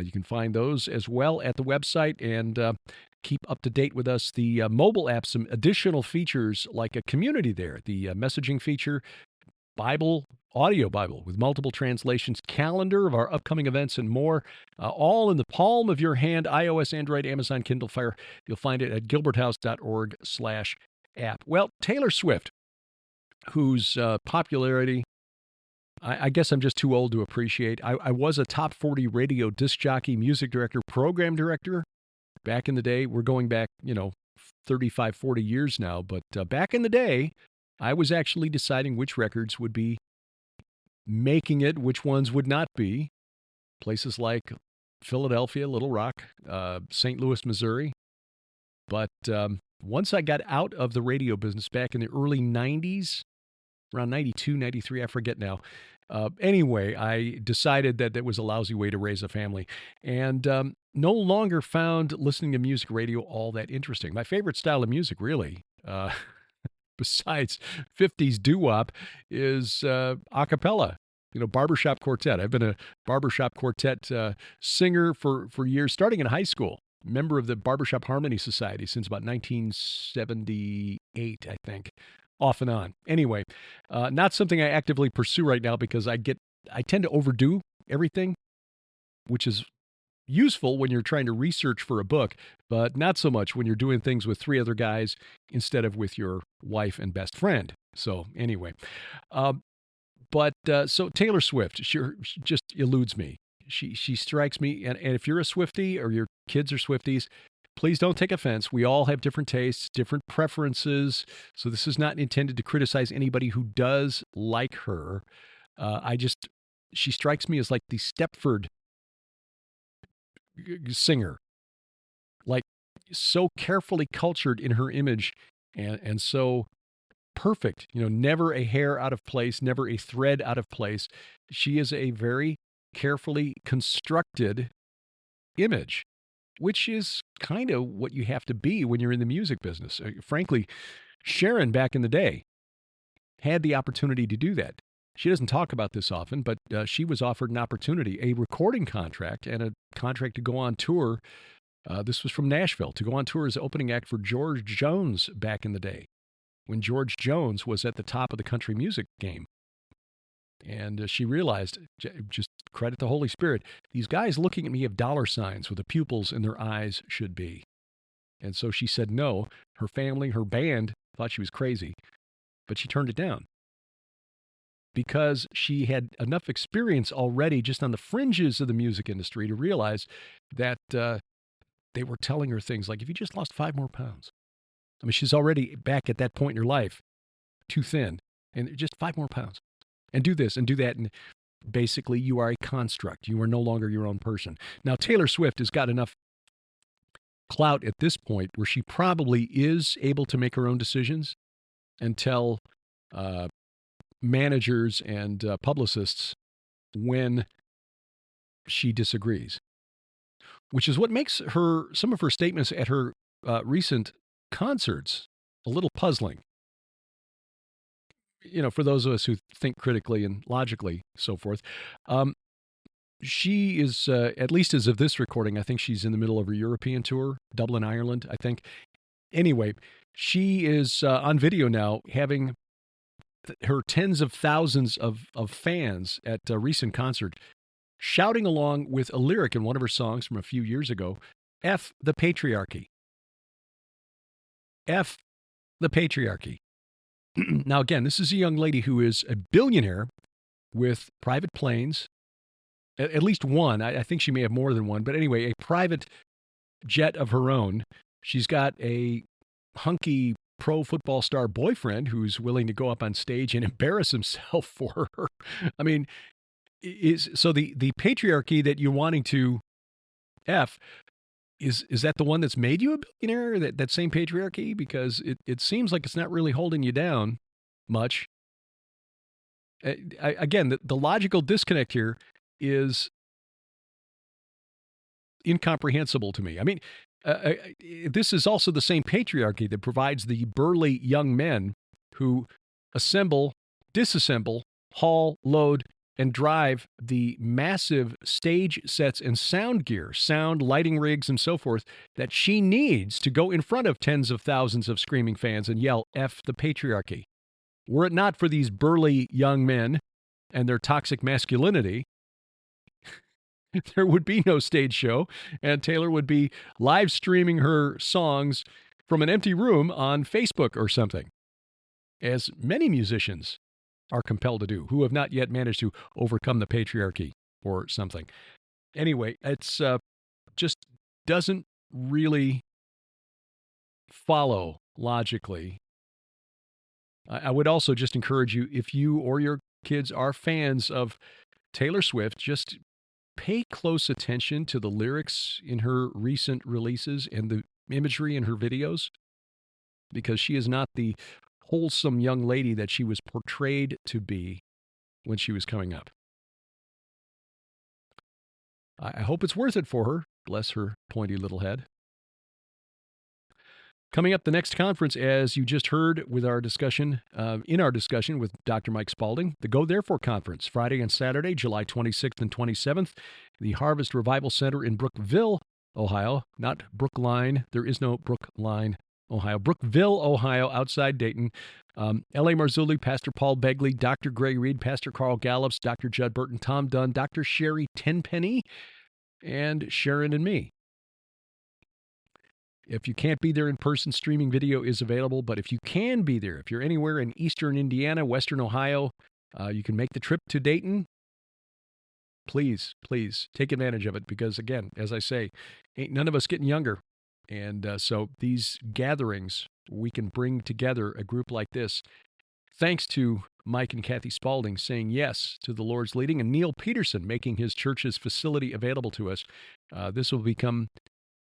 You can find those as well at the website and keep up to date with us. The mobile app, some additional features like a community there, the messaging feature, Bible, audio Bible with multiple translations, calendar of our upcoming events, and more, all in the palm of your hand, iOS, Android, Amazon Kindle Fire. You'll find it at gilberthouse.org/app. Well, Taylor Swift, whose popularity I guess I'm just too old to appreciate. I was a top 40 radio disc jockey, music director, program director back in the day. We're going back, 35, 40 years now. But back in the day, I was actually deciding which records would be making it, which ones would not be. Places like Philadelphia, Little Rock, St. Louis, Missouri. But once I got out of the radio business back in the early 90s, around 92, 93, I forget now. Anyway, I decided that that was a lousy way to raise a family and no longer found listening to music radio all that interesting. My favorite style of music, really, besides 50s doo-wop, is a cappella, barbershop quartet. I've been a barbershop quartet singer for years, starting in high school. Member of the Barbershop Harmony Society since about 1978, I think. Off and on. Anyway, not something I actively pursue right now because I tend to overdo everything, which is useful when you're trying to research for a book, but not so much when you're doing things with 3 other guys instead of with your wife and best friend. So anyway, so Taylor Swift, she just eludes me. She strikes me, and if you're a Swiftie or your kids are Swifties, please don't take offense. We all have different tastes, different preferences. So this is not intended to criticize anybody who does like her. She strikes me as like the Stepford singer, like so carefully cultured in her image and so perfect, never a hair out of place, never a thread out of place. She is a very carefully constructed image, which is kind of what you have to be when you're in the music business. Frankly, Sharon back in the day had the opportunity to do that. She doesn't talk about this often, but she was offered an opportunity, a recording contract and a contract to go on tour. This was from Nashville, to go on tour as opening act for George Jones back in the day, when George Jones was at the top of the country music game. And she realized, just credit the Holy Spirit, these guys looking at me have dollar signs where the pupils in their eyes should be. And so she said no. Her family, her band thought she was crazy, but she turned it down because she had enough experience already just on the fringes of the music industry to realize that they were telling her things like, if you just lost 5 more pounds. I mean, she's already back at that point in her life, too thin, and just 5 more pounds. And do this and do that. And basically, you are a construct. You are no longer your own person. Now, Taylor Swift has got enough clout at this point where she probably is able to make her own decisions and tell managers and publicists when she disagrees, which is what makes some of her statements at her recent concerts a little puzzling. For those of us who think critically and logically, so forth, she is, at least as of this recording, I think she's in the middle of her European tour, Dublin, Ireland, I think. Anyway, she is on video now having her tens of thousands of fans at a recent concert shouting along with a lyric in one of her songs from a few years ago, F the patriarchy. F the patriarchy. Now, again, this is a young lady who is a billionaire with private planes, at least one. I think she may have more than one. But anyway, a private jet of her own. She's got a hunky pro football star boyfriend who's willing to go up on stage and embarrass himself for her. I mean, is so the patriarchy that you're wanting to F, is that the one that's made you a billionaire, that same patriarchy? Because it seems like it's not really holding you down much. Again, the logical disconnect here is incomprehensible to me. I mean, this is also the same patriarchy that provides the burly young men who assemble, disassemble, haul, load, and drive the massive stage sets and sound gear, sound, lighting rigs, and so forth that she needs to go in front of tens of thousands of screaming fans and yell, F the patriarchy. Were it not for these burly young men and their toxic masculinity, there would be no stage show, and Taylor would be live streaming her songs from an empty room on Facebook or something, as many musicians are compelled to do who have not yet managed to overcome the patriarchy or something. Anyway, it's just doesn't really follow logically. I would also just encourage you, if you or your kids are fans of Taylor Swift, just pay close attention to the lyrics in her recent releases and the imagery in her videos, because she is not the wholesome young lady that she was portrayed to be when she was coming up. I hope it's worth it for her. Bless her pointy little head. Coming up, the next conference, as you just heard with our discussion, in our discussion with Dr. Mike Spalding, the Go Therefore Conference, Friday and Saturday, July 26th and 27th, the Harvest Revival Center in Brookville, Ohio, not Brookline. There is no Brookline, Ohio. Brookville, Ohio, outside Dayton. L.A. Marzulli, Pastor Paul Begley, Dr. Greg Reed, Pastor Carl Gallups, Dr. Judd Burton, Tom Dunn, Dr. Sherry Tenpenny, and Sharon and me. If you can't be there in person, streaming video is available. But if you can be there, if you're anywhere in eastern Indiana, western Ohio, you can make the trip to Dayton. Please take advantage of it, because, again, as I say, ain't none of us getting younger. And so these gatherings, we can bring together a group like this, thanks to Mike and Kathy Spalding saying yes to the Lord's leading, and Neil Peterson making his church's facility available to us. This will become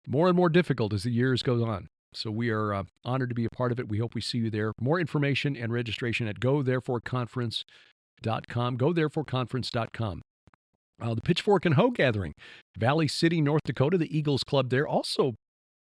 more and more difficult as the years go on. So we are honored to be a part of it. We hope we see you there. More information and registration at gothereforeconference.com, gothereforeconference.com. The Pitchfork and Hoe Gathering, Valley City, North Dakota, the Eagles Club there. Also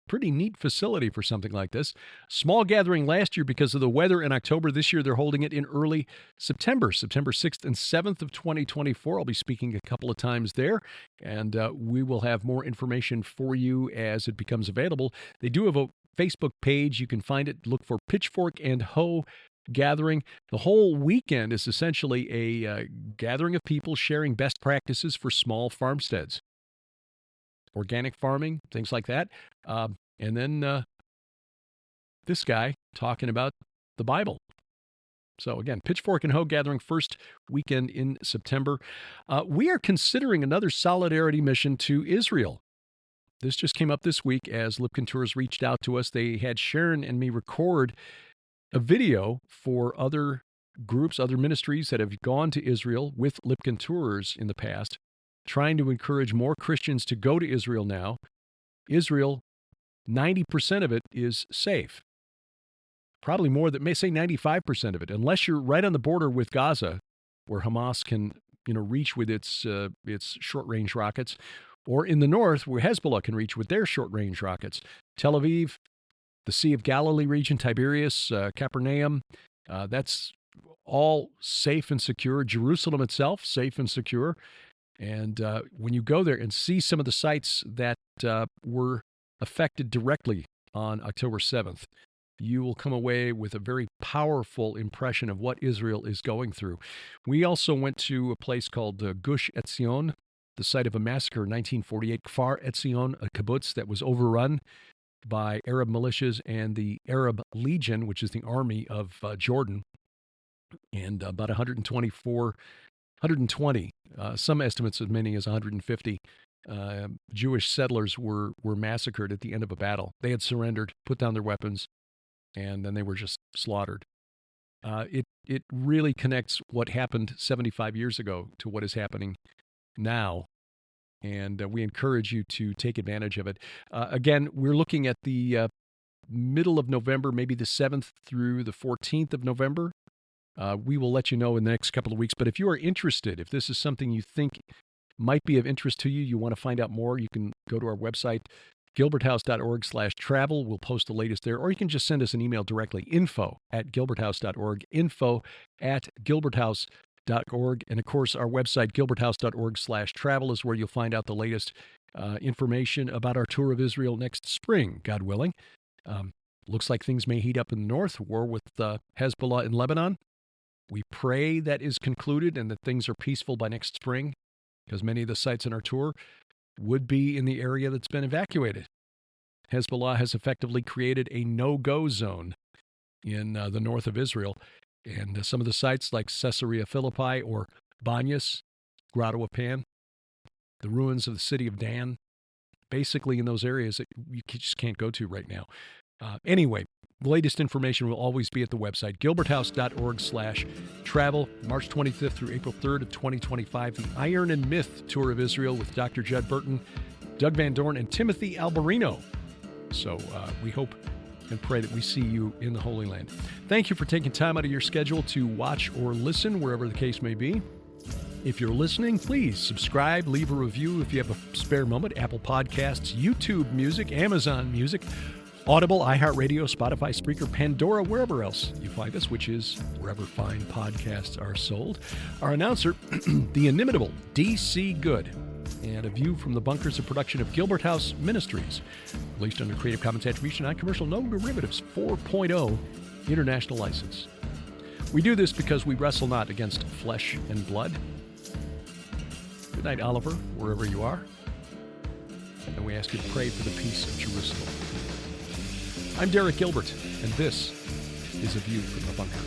pretty neat facility for something like this. Small gathering last year because of the weather in October. This year they're holding it in early September 6th and 7th of 2024. I'll be speaking a couple of times there, and we will have more information for you as it becomes available. They do have a Facebook page. You can find it. Look for Pitchfork and Hoe Gathering. The whole weekend is essentially a gathering of people sharing best practices for small farmsteads, organic farming, things like that. And then this guy talking about the Bible. So again, Pitchfork and Hoe Gathering, first weekend in September. We are considering another solidarity mission to Israel. This just came up this week as Lipkin Tours reached out to us. They had Sharon and me record a video for other groups, other ministries that have gone to Israel with Lipkin Tours in the past, trying to encourage more Christians to go to Israel now. Israel, 90% of it is safe. Probably more than, may say 95% of it, unless you're right on the border with Gaza, where Hamas can, reach with its short-range rockets, or in the north, where Hezbollah can reach with their short-range rockets. Tel Aviv, the Sea of Galilee region, Tiberias, Capernaum, that's all safe and secure. Jerusalem itself, safe and secure. And when you go there and see some of the sites that were affected directly on October 7th, you will come away with a very powerful impression of what Israel is going through. We also went to a place called Gush Etzion, the site of a massacre in 1948, Kfar Etzion, a kibbutz that was overrun by Arab militias and the Arab Legion, which is the army of Jordan, and about 120, some estimates as many as 150 Jewish settlers were massacred at the end of a battle. They had surrendered, put down their weapons, and then they were just slaughtered. It really connects what happened 75 years ago to what is happening now. And we encourage you to take advantage of it. Again, we're looking at the middle of November, maybe the 7th through the 14th of November. We will let you know in the next couple of weeks. But if you are interested, if this is something you think might be of interest to you, you want to find out more, you can go to our website, gilberthouse.org/travel. We'll post the latest there. Or you can just send us an email directly, info@gilberthouse.org, info@gilberthouse.org. And of course, our website, gilberthouse.org/travel, is where you'll find out the latest information about our tour of Israel next spring, God willing. Looks like things may heat up in the north, war with Hezbollah in Lebanon. We pray that is concluded and that things are peaceful by next spring, because many of the sites in our tour would be in the area that's been evacuated. Hezbollah has effectively created a no-go zone in the north of Israel, and some of the sites like Caesarea Philippi or Banyas, Grotto of Pan, the ruins of the city of Dan, basically in those areas that you just can't go to right now. Anyway, the latest information will always be at the website, gilberthouse.org/travel, March 25th through April 3rd of 2025, the Iron and Myth Tour of Israel with Dr. Judd Burton, Doug Van Dorn, and Timothy Alberino. So we hope and pray that we see you in the Holy Land. Thank you for taking time out of your schedule to watch or listen, wherever the case may be. If you're listening, please subscribe, leave a review if you have a spare moment. Apple Podcasts, YouTube Music, Amazon Music, Audible, iHeartRadio, Spotify, Spreaker, Pandora, wherever else you find us, which is wherever fine podcasts are sold. Our announcer, the inimitable D.C. Good, and A View from the Bunker is a production of Gilbert House Ministries, released under Creative Commons Attribution, Non-Commercial, No Derivatives 4.0 International License. We do this because we wrestle not against flesh and blood. Good night, Oliver, wherever you are. And we ask you to pray for the peace of Jerusalem. I'm Derek Gilbert, and this is A View from the Bunker.